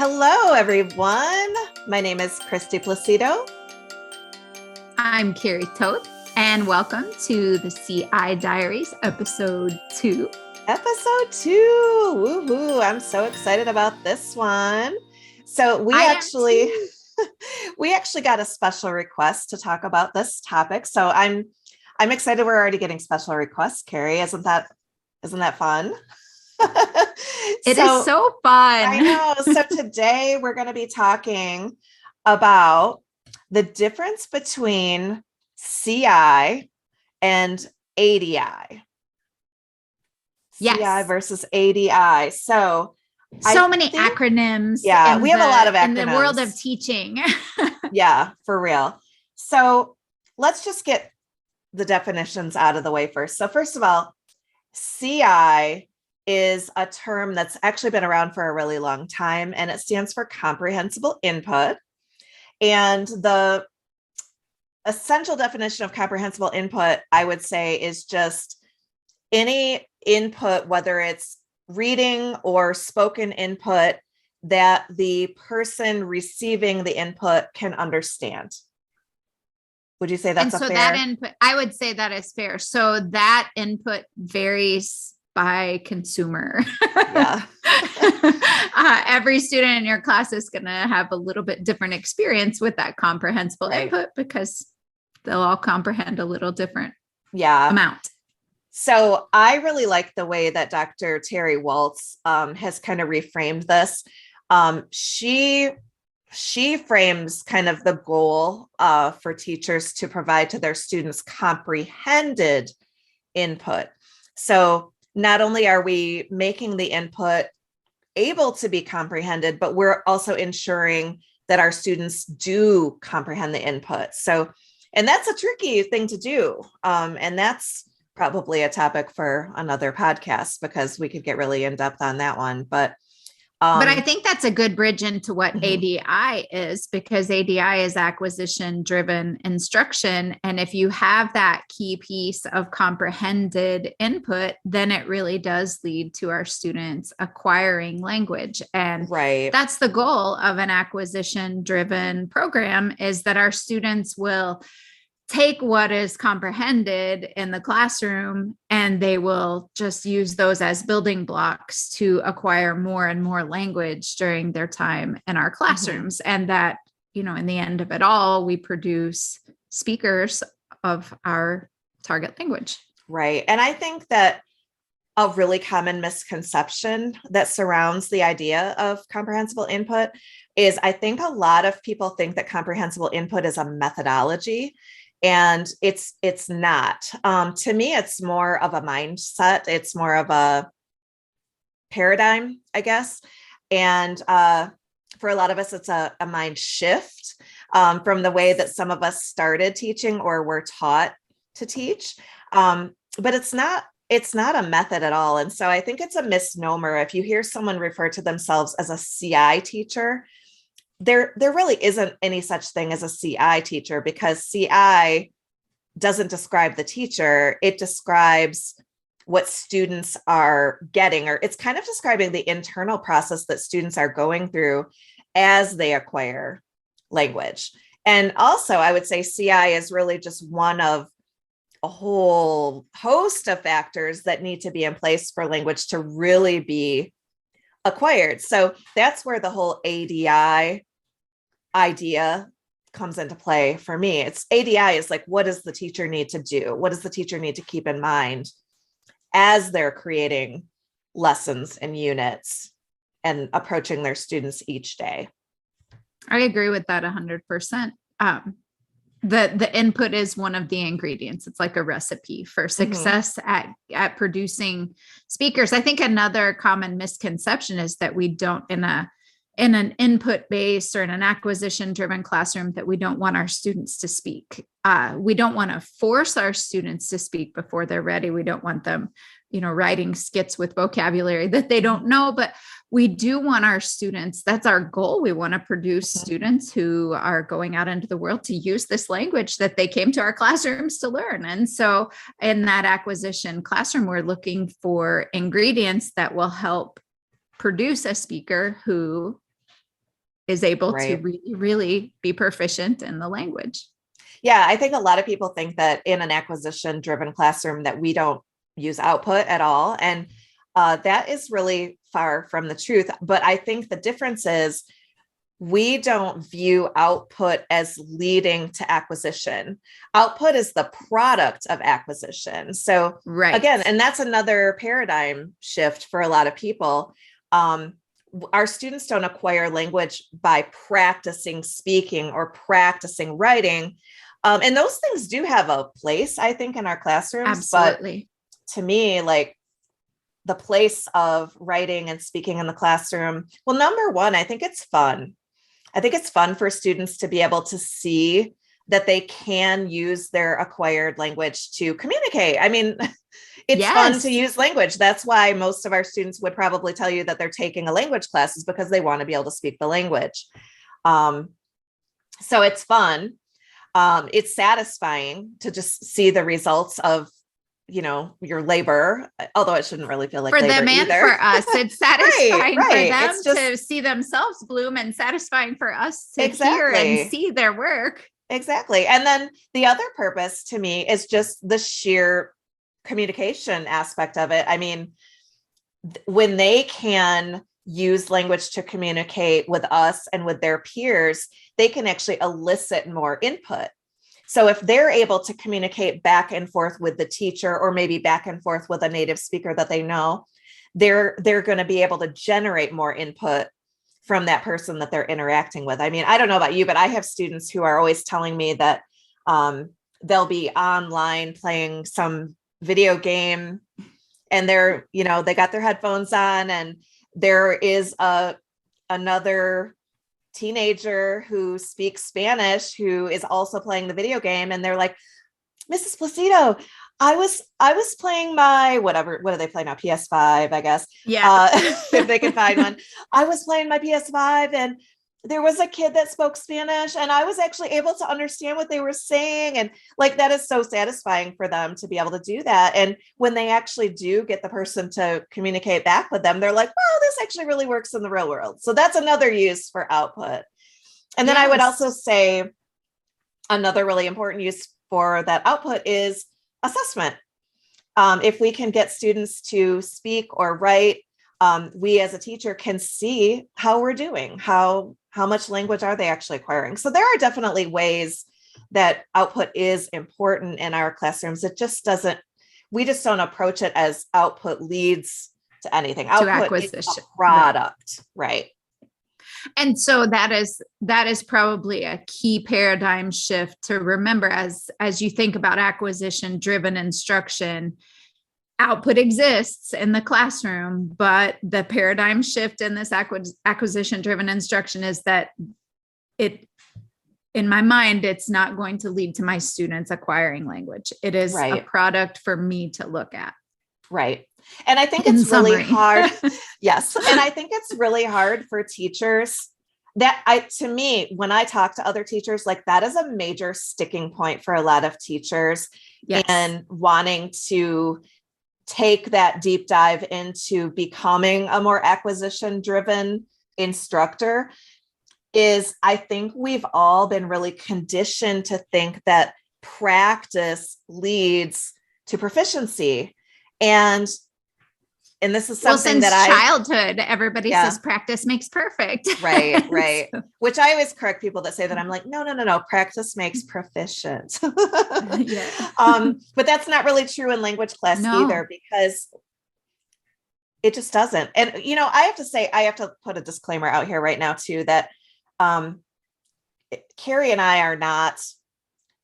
Hello, everyone. My name is Christy Placido. I'm Carrie Toth, and welcome to the CI Diaries, episode 2. Episode 2. Woohoo. I'm so excited about this one. So we actually got a special request to talk about this topic. So I'm excited. We're already getting special requests, Carrie. Isn't that fun? It is so fun. I know. So today we're going to be talking about the difference between CI and ADI. Yes. CI versus ADI. So many acronyms. Yeah, we have a lot of acronyms in the world of teaching. Yeah, for real. So let's just get the definitions out of the way first. So first of all, CI is a term that's actually been around for a really long time, and it stands for comprehensible input. And the essential definition of comprehensible input, I would say, is just any input, whether it's reading or spoken input, that the person receiving the input can understand. Would you say that's fair? That input, I would say that is fair. So that input varies by consumer. Yeah. Every student in your class is going to have a little bit different experience with that comprehensible input because they'll all comprehend a little different amount. So I really like the way that Dr. Terry Waltz has kind of reframed this. She frames kind of the goal for teachers to provide to their students comprehended input. So not only are we making the input able to be comprehended, but we're also ensuring that our students do comprehend the input. So, and that's a tricky thing to do. And that's probably a topic for another podcast because we could get really in depth on that one. But I think that's a good bridge into what ADI is, because ADI is acquisition driven instruction. And if you have that key piece of comprehended input, then it really does lead to our students acquiring language. And that's the goal of an acquisition driven program, is that our students will take what is comprehended in the classroom and they will just use those as building blocks to acquire more and more language during their time in our classrooms. And that, in the end of it all, we produce speakers of our target language. Right. And I think that a really common misconception that surrounds the idea of comprehensible input is I think a lot of people think that comprehensible input is a methodology. And it's not. To me, it's more of a mindset. It's more of a paradigm, I guess. And for a lot of us, it's a mind shift from the way that some of us started teaching or were taught to teach. But it's not a method at all. And so I think it's a misnomer. If you hear someone refer to themselves as a CI teacher, there really isn't any such thing as a CI teacher, because CI doesn't describe the teacher. It describes what students are getting, or it's kind of describing the internal process that students are going through as they acquire language. And also, I would say CI is really just one of a whole host of factors that need to be in place for language to really be acquired. So that's where the whole ADI idea comes into play for me. It's ADI is like, what does the teacher need to do? What does the teacher need to keep in mind as they're creating lessons and units and approaching their students each day? I agree with that 100%. The input is one of the ingredients. It's like a recipe for success at producing speakers. I think another common misconception is that we don't, in an input based or in an acquisition driven classroom, that we don't want our students to speak. We don't want to force our students to speak before they're ready. We don't want them, writing skits with vocabulary that they don't know, but we do want our students, that's our goal. We want to produce students who are going out into the world to use this language that they came to our classrooms to learn. And so in that acquisition classroom, we're looking for ingredients that will help produce a speaker who is able to Right. really, really be proficient in the language. Yeah, I think a lot of people think that in an acquisition driven classroom that we don't use output at all. And that is really far from the truth. But I think the difference is we don't view output as leading to acquisition. Output is the product of acquisition. So Right. again, and that's another paradigm shift for a lot of people. Our students don't acquire language by practicing speaking or practicing writing. And those things do have a place, I think, in our classrooms. Absolutely. But to me, like the place of writing and speaking in the classroom, well, number one, I think it's fun. I think it's fun for students to be able to see that they can use their acquired language to communicate. I mean, it's fun to use language. That's why most of our students would probably tell you that they're taking a language class is because they want to be able to speak the language. So it's fun. It's satisfying to just see the results of, your labor, although it shouldn't really feel like for labor them and either. for us. It's satisfying Right. for them It's just, to see themselves bloom and satisfying for us to exactly. hear and see their work. Exactly. And then the other purpose to me is just the sheer communication aspect of it. I mean, when they can use language to communicate with us and with their peers, they can actually elicit more input. So if they're able to communicate back and forth with the teacher, or maybe back and forth with a native speaker that they know, they're going to be able to generate more input from that person that they're interacting with. I mean, I don't know about you, but I have students who are always telling me that they'll be online playing some video game and they're, they got their headphones on and there is another teenager who speaks Spanish who is also playing the video game. And they're like, Mrs. Placido, I was playing my what do they play now? PS5, I guess. Yeah. If they can find one. I was playing my PS5 and there was a kid that spoke Spanish and I was actually able to understand what they were saying. And like, that is so satisfying for them to be able to do that. And when they actually do get the person to communicate back with them, they're like, well, this actually really works in the real world. So that's another use for output. And then I would also say another really important use for that output is assessment. If we can get students to speak or write, we as a teacher can see how we're doing, how much language are they actually acquiring. So there are definitely ways that output is important in our classrooms. We just don't approach it as output leads to anything. Output is a product, right? And so that is probably a key paradigm shift to remember as you think about acquisition driven instruction. Output exists in the classroom, but the paradigm shift in this acquisition driven instruction is that in my mind, it's not going to lead to my students acquiring language. It is a product for me to look at. Right. And I think it's really hard. Yes. And I think it's really hard for teachers to me, when I talk to other teachers, like that is a major sticking point for a lot of teachers and wanting to take that deep dive into becoming a more acquisition driven instructor is I think we've all been really conditioned to think that practice leads to proficiency. And this is something since childhood, everybody says practice makes perfect. Right. So. Which I always correct people that say that. I'm like, no. Practice makes proficient. But that's not really true in language class either, because it just doesn't. And, I have to put a disclaimer out here right now too, that Carrie and I are not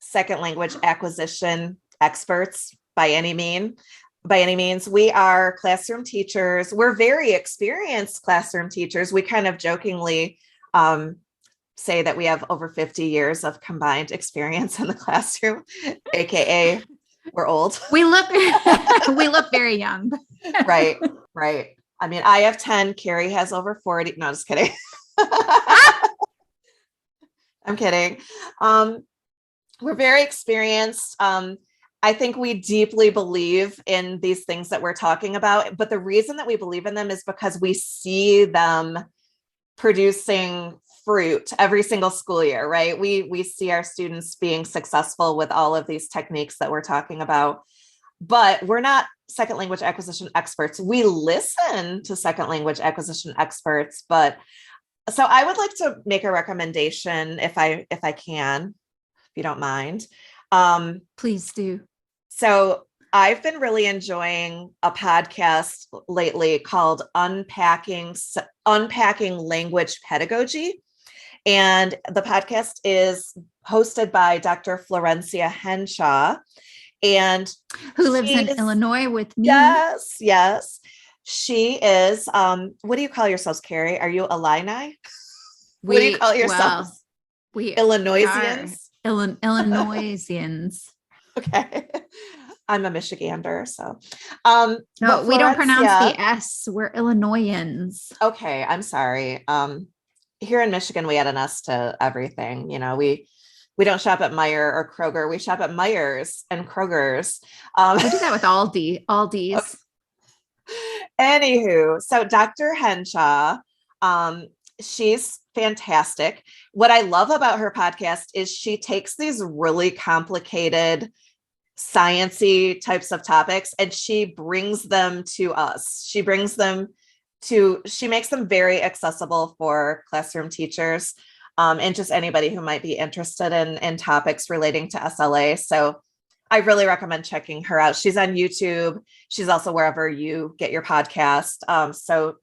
second language acquisition experts by any means. We are classroom teachers. We're very experienced classroom teachers. We kind of jokingly say that we have over 50 years of combined experience in the classroom, AKA we're old. We look very young. Right. I mean, I have 10, Carrie has over 40. No, just kidding. I'm kidding. We're very experienced. I think we deeply believe in these things that we're talking about, but the reason that we believe in them is because we see them producing fruit every single school year, right? We see our students being successful with all of these techniques that we're talking about, but we're not second language acquisition experts. We listen to second language acquisition experts, but so I would like to make a recommendation if I can, if you don't mind. Please do. So I've been really enjoying a podcast lately called Unpacking Language Pedagogy. And the podcast is hosted by Dr. Florencia Henshaw. And who lives in Illinois with me. Yes. She is, what do you call yourselves, Carrie? Are you Illini? What do you call yourselves? We Illinoisians? Illinoisians. Okay. I'm a Michigander, so. No, we don't pronounce the S. We're Illinoisans. Okay, I'm sorry. Here in Michigan, we add an S to everything. You know, we don't shop at Meijer or Kroger. We shop at Meijers and Kroger's. We do that with Aldi's. Okay. Anywho, so Dr. Henshaw, she's fantastic. What I love about her podcast is she takes these really complicated science-y types of topics and she brings them to us. She makes them very accessible for classroom teachers and just anybody who might be interested in topics relating to SLA. So I really recommend checking her out. She's on YouTube. She's also wherever you get your podcast. So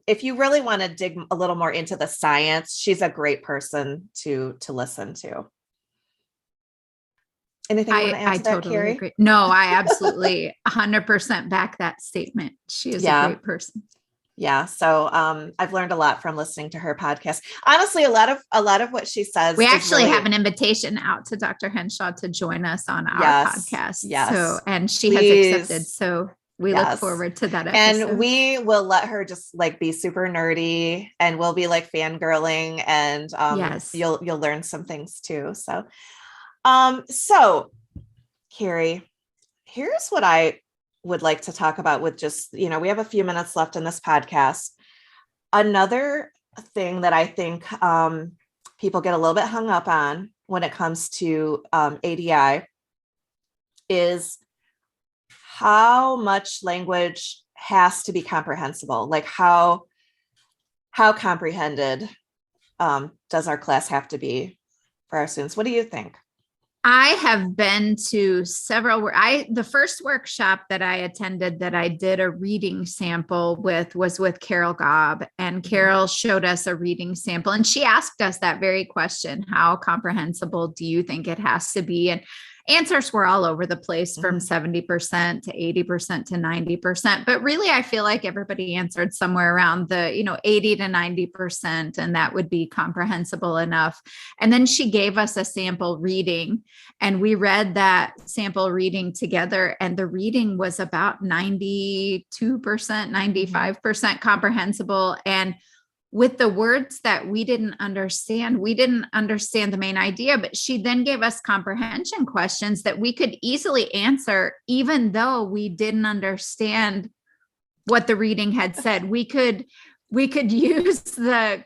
if you really want to dig a little more into the science, she's a great person to listen to. Anything you want to add to that, totally Carrie? agree. No, I absolutely 100% back that statement. She is a great person. Yeah. So I've learned a lot from listening to her podcast. Honestly, a lot of what she says. We actually have an invitation out to Dr. Henshaw to join us on our podcast. Yes. So, and she has accepted. So we look forward to that episode. And we will let her just like be super nerdy and we'll be like fangirling and you'll learn some things too. So, so Carrie, here's what I would like to talk about with just, we have a few minutes left in this podcast. Another thing that I think people get a little bit hung up on when it comes to ADI is how much language has to be comprehensible. Like how comprehended does our class have to be for our students? What do you think? I have been to several. The first workshop that I attended that I did a reading sample with was with Carol Gobb, and Carol showed us a reading sample, and she asked us that very question: how comprehensible do you think it has to be? And answers were all over the place, from 70% to 80% to 90%. But really, I feel like everybody answered somewhere around the, 80 to 90%, and that would be comprehensible enough. And then she gave us a sample reading, and we read that sample reading together. And the reading was about 92%, 95% comprehensible. And with the words that we didn't understand the main idea, but she then gave us comprehension questions that we could easily answer, even though we didn't understand what the reading had said. We could use the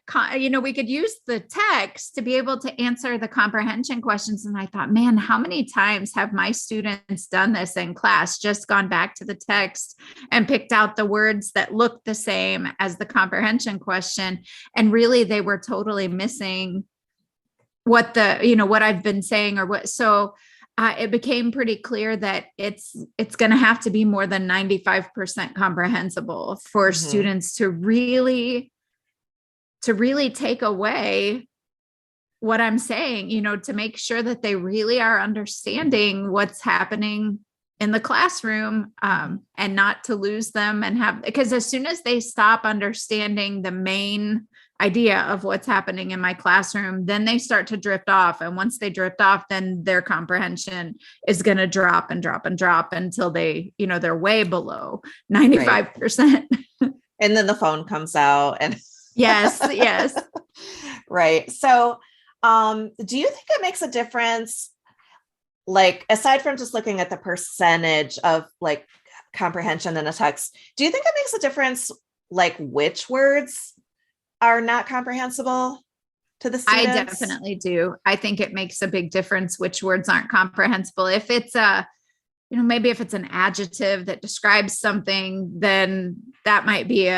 text to be able to answer the comprehension questions. And I thought, man, how many times have my students done this in class, just gone back to the text and picked out the words that looked the same as the comprehension question. And really they were totally missing what what I've been saying or what. So it became pretty clear that it's going to have to be more than 95% comprehensible for students to really take away what I'm saying, to make sure that they really are understanding what's happening in the classroom, and not to lose them because as soon as they stop understanding the main idea of what's happening in my classroom, then they start to drift off. And once they drift off, then their comprehension is going to drop and drop and drop until they, they're way below 95%. And then the phone comes out and yes. Right. So, do you think it makes a difference? Like, aside from just looking at the percentage of like comprehension in a text, do you think it makes a difference, like which words are not comprehensible? to the I students? definitely do. I think it makes a big difference which words aren't comprehensible. If it's maybe if it's an adjective that describes something, then that might be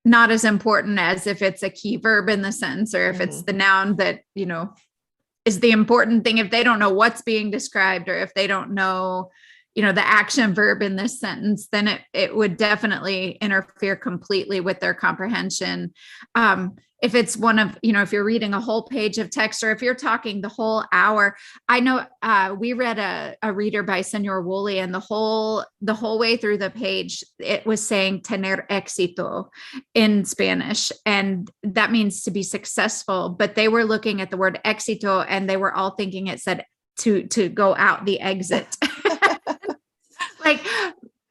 not as important as if it's a key verb in the sentence, or if it's the noun that, is the important thing. If they don't know what's being described, or if they don't know, the action verb in this sentence, then it would definitely interfere completely with their comprehension. If it's one of, if you're reading a whole page of text, or if you're talking the whole hour. I know we read a reader by Senor Woolley, and the whole way through the page, it was saying tener éxito in Spanish. And that means to be successful, but they were looking at the word éxito and they were all thinking it said to go out the exit. Like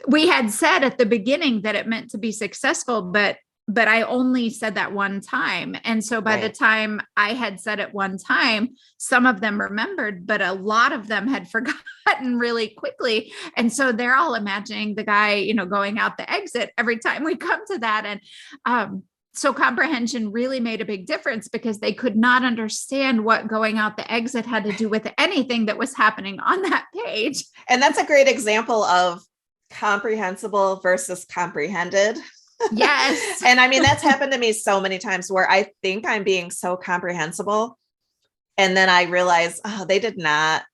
we had said at the beginning that it meant to be successful, but I only said that one time. And so by the time I had said it one time, some of them remembered, but a lot of them had forgotten really quickly. And so they're all imagining the guy, going out the exit every time we come to that. And so comprehension really made a big difference, because they could not understand what going out the exit had to do with anything that was happening on that page. And that's a great example of comprehensible versus comprehended. Yes. And I mean, that's happened to me so many times where I think I'm being so comprehensible. And then I realize, they did not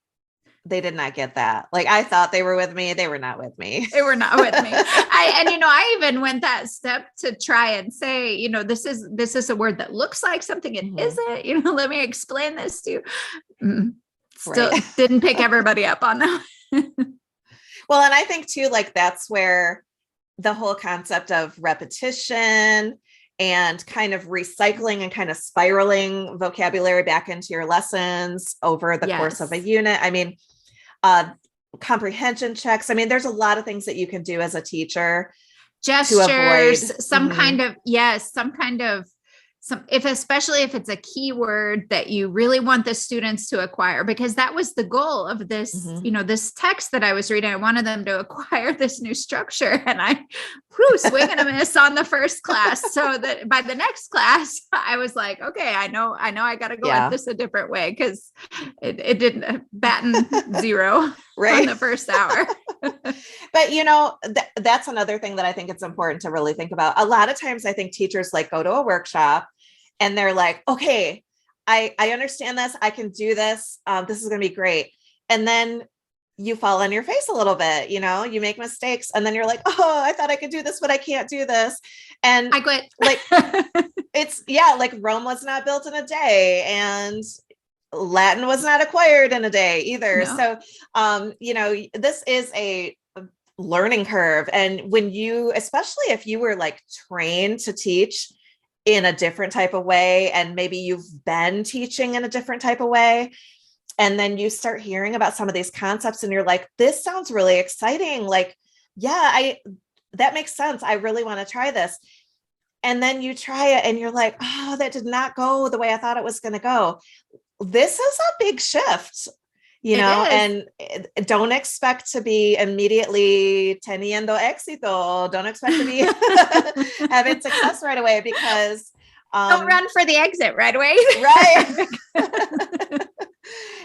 get that. Like, I thought they were with me. They were not with me. They were not with me. I even went that step to try and say, this is a word that looks like something it isn't, let me explain this to you. Still didn't pick everybody up on that. Well, and I think too, like, that's where the whole concept of repetition and kind of recycling and kind of spiraling vocabulary back into your lessons over the course of a unit. I mean, comprehension checks. I mean, there's a lot of things that you can do as a teacher. Gestures, to avoid, some kind of, especially if it's a keyword that you really want the students to acquire, because that was the goal of this, this text that I was reading. I wanted them to acquire this new structure, and I swing and a miss on the first class. So that by the next class, I was like, okay, I know I got to go at this a different way, because it didn't batten zero on the first hour. But that's another thing that I think it's important to really think about. A lot of times I think teachers go to a workshop and they're like, okay, I understand this. I can do this. This is going to be great. And then you fall on your face a little bit, you make mistakes, and then you're like, oh, I thought I could do this, but I can't do this. And I quit. It's Rome was not built in a day, and Latin was not acquired in a day either. No. So, this is a learning curve. And when especially if you were trained to teach in a different type of way, and maybe you've been teaching in a different type of way, and then you start hearing about some of these concepts and you're like, this sounds really exciting. That makes sense. I really want to try this. And then you try it and you're like, oh, that did not go the way I thought it was going to go. This is a big shift, and don't expect to be immediately teniendo éxito. Don't expect to be having success right away, because don't run for the exit right away. Right.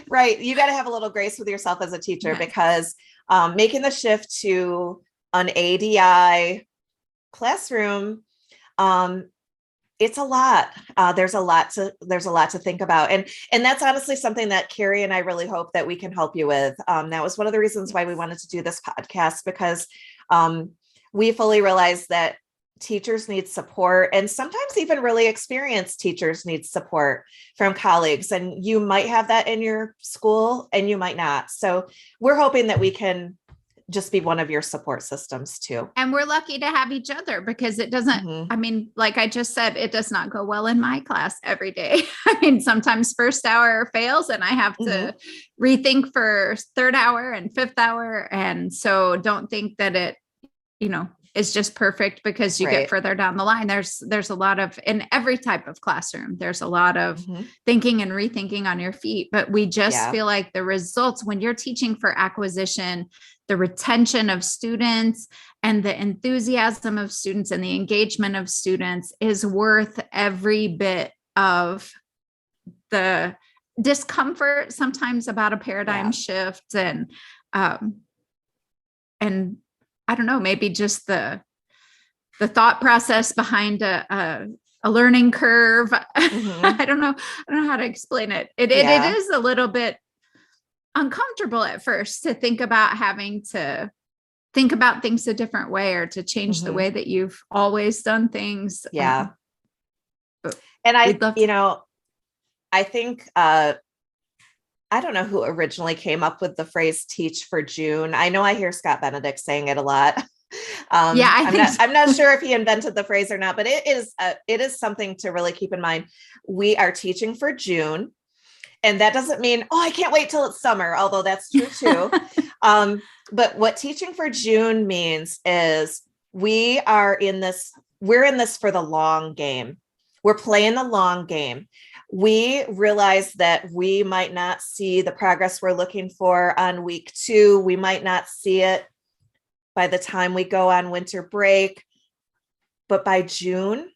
Right. You got to have a little grace with yourself as a teacher, because making the shift to an ADI classroom, it's a lot. There's a lot to think about. And that's honestly something that Carrie and I really hope that we can help you with. That was one of the reasons why we wanted to do this podcast, because we fully realize that teachers need support, and sometimes even really experienced teachers need support from colleagues. And you might have that in your school and you might not. So we're hoping that we can just be one of your support systems too. And we're lucky to have each other, because it doesn't, I mean, like I just said, it does not go well in my class every day. I mean, sometimes first hour fails and I have to rethink for third hour and fifth hour. And so don't think that it, is just perfect because you get further down the line. There's a lot of, in every type of classroom, there's a lot of thinking and rethinking on your feet, but we just feel like the results when you're teaching for acquisition, the retention of students and the enthusiasm of students and the engagement of students is worth every bit of the discomfort sometimes about a paradigm shift, and I don't know, maybe just the thought process behind a learning curve. I don't know how to explain it. It is a little bit uncomfortable at first to think about having to think about things a different way, or to change the way that you've always done things. Yeah. And I think, I don't know who originally came up with the phrase "teach for June." I know I hear Scott Benedict saying it a lot. I'm not sure if he invented the phrase or not, but it is something to really keep in mind. We are teaching for June, and that doesn't mean, oh, I can't wait till it's summer, although that's true too. But what teaching for June means is we're in this for the long game. We're playing the long game. We realize that we might not see the progress we're looking for on week 2. We might not see it by the time we go on winter break. But by June,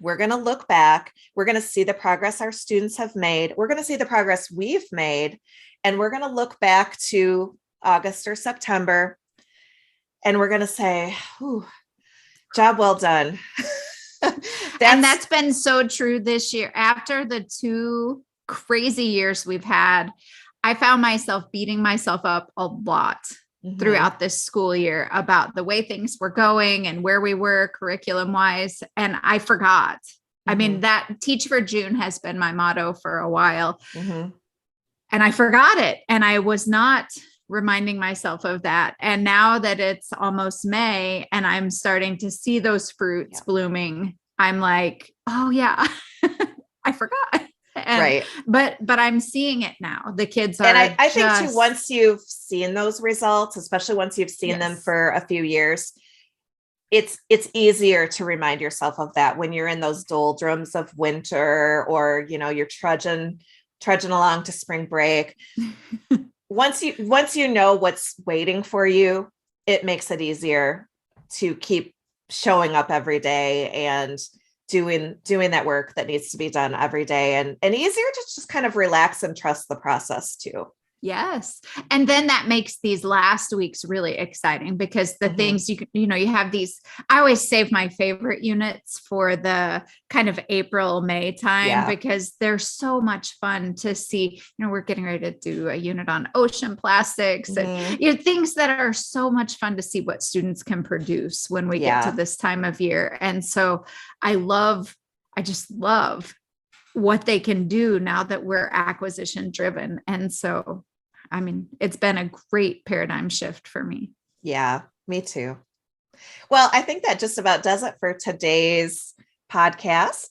we're going to look back. We're going to see the progress our students have made. We're going to see the progress we've made. And we're going to look back to August or September. And we're going to say, job well done. That's been so true this year. After the 2 crazy years we've had, I found myself beating myself up a lot throughout this school year about the way things were going and where we were curriculum wise. And I forgot. I mean, that Teach for June has been my motto for a while. And I forgot it. And I was not reminding myself of that. And now that it's almost May and I'm starting to see those fruits blooming, I'm like, oh yeah, I forgot. And, but I'm seeing it now. The kids are, and I think too, once you've seen those results, especially once you've seen them for a few years, it's easier to remind yourself of that when you're in those doldrums of winter, or, you're trudging along to spring break. Once you know what's waiting for you, it makes it easier to keep showing up every day and doing that work that needs to be done every day, and easier to just kind of relax and trust the process too. Yes. And then that makes these last weeks really exciting, because the things you have these, I always save my favorite units for the kind of April, May time, because they're so much fun to see. We're getting ready to do a unit on ocean plastics and things that are so much fun to see what students can produce when we get to this time of year. And so I just love what they can do now that we're acquisition driven. And so I mean, it's been a great paradigm shift for me. Yeah, me too. Well, I think that just about does it for today's podcast.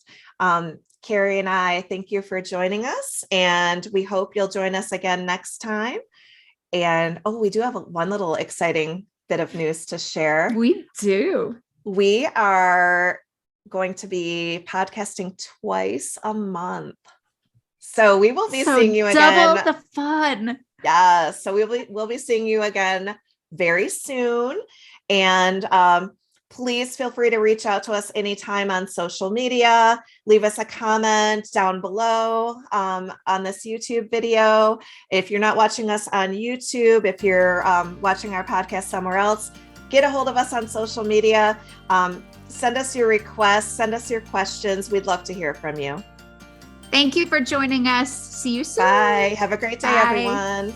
Carrie and I thank you for joining us, and we hope you'll join us again next time. And we do have one little exciting bit of news to share. We do. We are going to be podcasting twice a month. So we will be seeing you again. Double the fun. Yeah. So we'll be seeing you again very soon. And please feel free to reach out to us anytime on social media. Leave us a comment down below on this YouTube video. If you're not watching us on YouTube, if you're watching our podcast somewhere else, get a hold of us on social media. Send us your requests, send us your questions. We'd love to hear from you. Thank you for joining us. See you soon. Bye. Have a great day, everyone.